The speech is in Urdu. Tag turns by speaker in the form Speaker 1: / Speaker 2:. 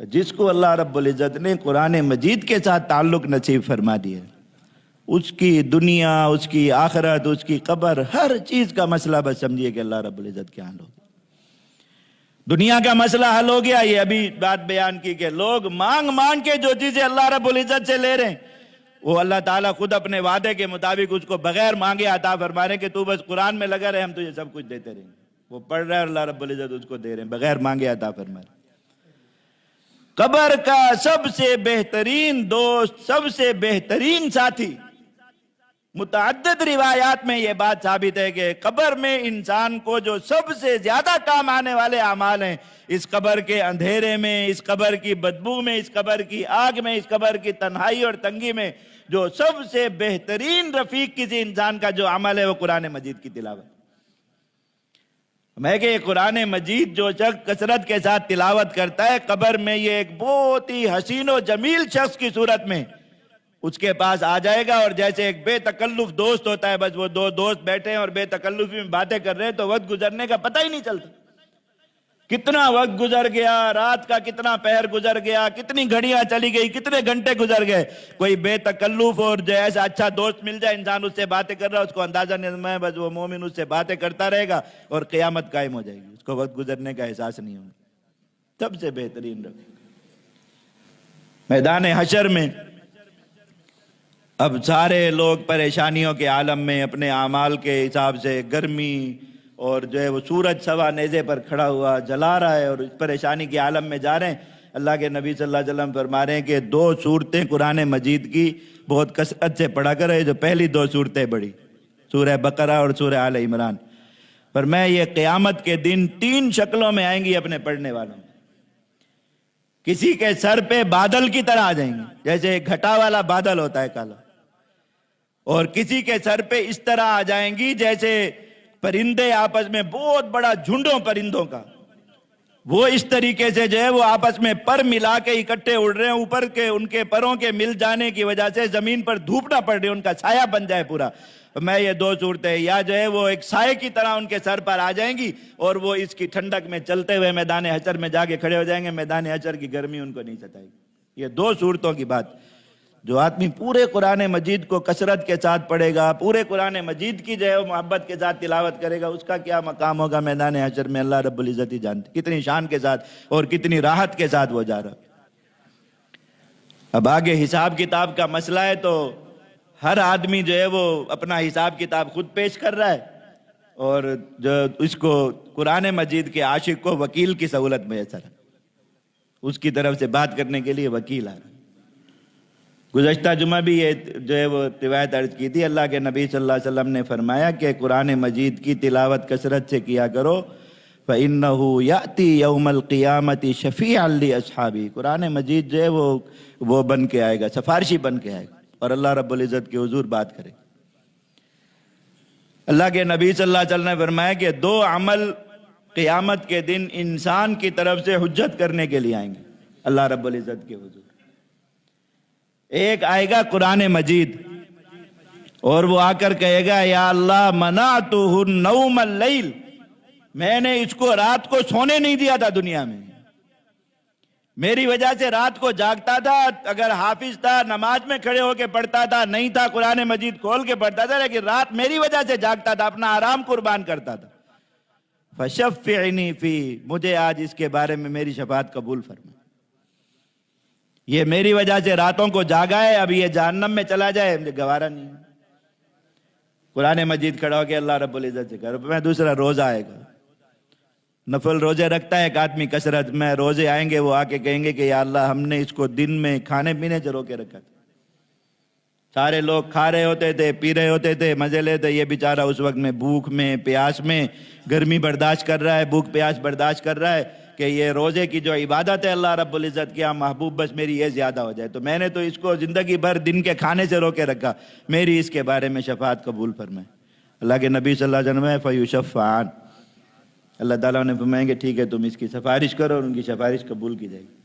Speaker 1: جس کو اللہ رب العزت نے قرآن مجید کے ساتھ تعلق نصیب فرما دیا، اس کی دنیا، اس کی آخرت، اس کی قبر، ہر چیز کا مسئلہ بس سمجھیے کہ اللہ رب العزت کے حل ہو گیا۔ دنیا کا مسئلہ حل ہو گیا۔ یہ ابھی بات بیان کی کہ لوگ مانگ مانگ کے جو چیزیں اللہ رب العزت سے لے رہے ہیں، وہ اللہ تعالیٰ خود اپنے وعدے کے مطابق اس کو بغیر مانگے عطا فرما رہے ہیں کہ تو بس قرآن میں لگا رہے، ہم تجھے سب کچھ دیتے رہیں گے۔ وہ پڑھ رہا ہے اور اللہ رب العزت اس کو دے رہے ہیں، بغیر مانگے عطا فرما رہے ہیں۔ قبر کا سب سے بہترین دوست، سب سے بہترین ساتھی، متعدد روایات میں یہ بات ثابت ہے کہ قبر میں انسان کو جو سب سے زیادہ کام آنے والے اعمال ہیں، اس قبر کے اندھیرے میں، اس قبر کی بدبو میں، اس قبر کی آگ میں، اس قبر کی تنہائی اور تنگی میں جو سب سے بہترین رفیق کسی انسان کا جو عمل ہے وہ قرآن مجید کی تلاوت۔ میں کہ یہ قرآن مجید جو شخص کثرت کے ساتھ تلاوت کرتا ہے، قبر میں یہ ایک بہت ہی حسین و جمیل شخص کی صورت میں اس کے پاس آ جائے گا، اور جیسے ایک بے تکلف دوست ہوتا ہے، بس وہ دو دوست بیٹھے ہیں اور بے تکلفی میں باتیں کر رہے ہیں تو وقت گزرنے کا پتہ ہی نہیں چلتا۔ کتنا وقت گزر گیا، رات کا کتنا پہر گزر گیا، کتنی گھڑیاں چلی گئی، کتنے گھنٹے گزر گئے۔ کوئی بے تکلف اور جیسا اچھا دوست مل جائے، انسان اس سے باتیں کر رہا ہے، اس کو اندازہ نہیں ہے، بس وہ مومن اس سے باتیں کرتا رہے گا اور قیامت قائم ہو جائے گی، اس کو وقت گزرنے کا احساس نہیں ہوگا۔ سب سے بہترین رفیق میدان حشر میں اب سارے لوگ پریشانیوں کے عالم میں اپنے اعمال کے حساب سے، گرمی اور جو ہے وہ سورج سوا نیزے پر کھڑا ہوا جلا رہا ہے اور اس پریشانی کے عالم میں جا رہے ہیں۔ اللہ کے نبی صلی اللہ علیہ وسلم فرما رہے ہیں کہ دو صورتیں قرآن مجید کی بہت کثرت سے پڑھا کرے، جو پہلی دو صورتیں بڑھی، سورہ بقرہ اور سورہ آل عمران۔ پر میں یہ قیامت کے دن تین شکلوں میں آئیں گی اپنے پڑھنے والوں میں۔ کسی کے سر پہ بادل کی طرح آ جائیں گے، جیسے ایک گھٹا والا بادل ہوتا ہے کالا، اور کسی کے سر پہ اس طرح آ جائیں گی جیسے پرندے آپس میں، بہت بڑا جھنڈوں پرندوں کا، وہ اس طریقے سے جو ہے وہ آپس میں پر ملا کے اکٹھے اڑ رہے ہیں، اوپر کے ان کے پروں کے مل جانے کی وجہ سے زمین پر دھوپ نہ پڑ رہی، ان کا سایہ بن جائے پورا۔ میں یہ دو صورتیں، یا جو ہے وہ ایک سائے کی طرح ان کے سر پر آ جائیں گی اور وہ اس کی ٹھنڈک میں چلتے ہوئے میدان حشر میں جا کے کھڑے ہو جائیں گے، میدان حشر کی گرمی ان کو نہیں ستائے گی۔ یہ دو صورتوں کی بات۔ جو آدمی پورے قرآن مجید کو کثرت کے ساتھ پڑھے گا، پورے قرآن مجید کی جو ہے وہ محبت کے ساتھ تلاوت کرے گا، اس کا کیا مقام ہوگا میدان حشر میں، اللہ رب العزت ہی جانتے، کتنی شان کے ساتھ اور کتنی راحت کے ساتھ وہ جا رہا۔ اب آگے حساب کتاب کا مسئلہ ہے، تو ہر آدمی جو ہے وہ اپنا حساب کتاب خود پیش کر رہا ہے، اور جو اس کو قرآن مجید کے عاشق کو وکیل کی سہولت میسر ہے، اس کی طرف سے بات کرنے کے لیے وکیل آ رہا ہے۔ گزشتہ جمعہ بھی یہ جو ہے وہ روایت عرض کی تھی، اللہ کے نبی صلی اللہ علیہ وسلم نے فرمایا کہ قرآن مجید کی تلاوت کثرت سے کیا کرو، فَإِنَّهُ يَأْتِي يَوْمَ الْقِيَامَةِ شَفِيعًا لِأَصْحَابِهِ۔ قرآن مجید جو ہے وہ بن کے آئے گا، سفارشی بن کے آئے گا، اور اللہ رب العزت کے حضور بات کرے۔ اللہ کے نبی صلی اللہ علیہ وسلم نے فرمایا کہ دو عمل قیامت کے دن انسان کی طرف سے حجت کرنے کے لیے آئیں گے اللہ رب العزت کے حضور۔ ایک آئے گا قرآن مجید، اور وہ آ کر کہے گا یا اللہ منعتہ النوم اللیل، میں نے اس کو رات کو سونے نہیں دیا تھا دنیا میں، میری وجہ سے رات کو جاگتا تھا، اگر حافظ تھا نماز میں کھڑے ہو کے پڑھتا تھا، نہیں تھا قرآن مجید کھول کے پڑھتا تھا، لیکن رات میری وجہ سے جاگتا تھا، اپنا آرام قربان کرتا تھا۔ فشفعنی فی، مجھے آج اس کے بارے میں میری شفاعت قبول فرما، یہ میری وجہ سے راتوں کو جاگا ہے، اب یہ جہنم میں چلا جائے مجھے گوارا نہیں۔ قرآن مجید کھڑا ہو کے اللہ رب العزت سے کہا۔ میں دوسرا روزہ آئے گا، نفل روزے رکھتا ہے ایک آدمی کثرت میں، روزے آئیں گے، وہ آ کے کہیں گے کہ یا اللہ ہم نے اس کو دن میں کھانے پینے سے روکے رکھا تھا، سارے لوگ کھا رہے ہوتے تھے، پی رہے ہوتے تھے، مزے لیتے، یہ بیچارہ اس وقت میں بھوک میں، پیاس میں، گرمی برداشت کر رہا ہے، بھوک پیاس برداشت کر رہا ہے کہ یہ روزے کی جو عبادت ہے اللہ رب العزت کی محبوب، بس میری یہ زیادہ ہو جائے، تو میں نے تو اس کو زندگی بھر دن کے کھانے سے روکے رکھا، میری اس کے بارے میں شفاعت قبول فرمائے۔ اللہ کے نبی صلی اللہ علیہ وسلم فیشفعان، اللہ تعالیٰ نے فرمائیں کہ ٹھیک ہے تم اس کی سفارش کرو، اور ان کی سفارش قبول کی جائے گی۔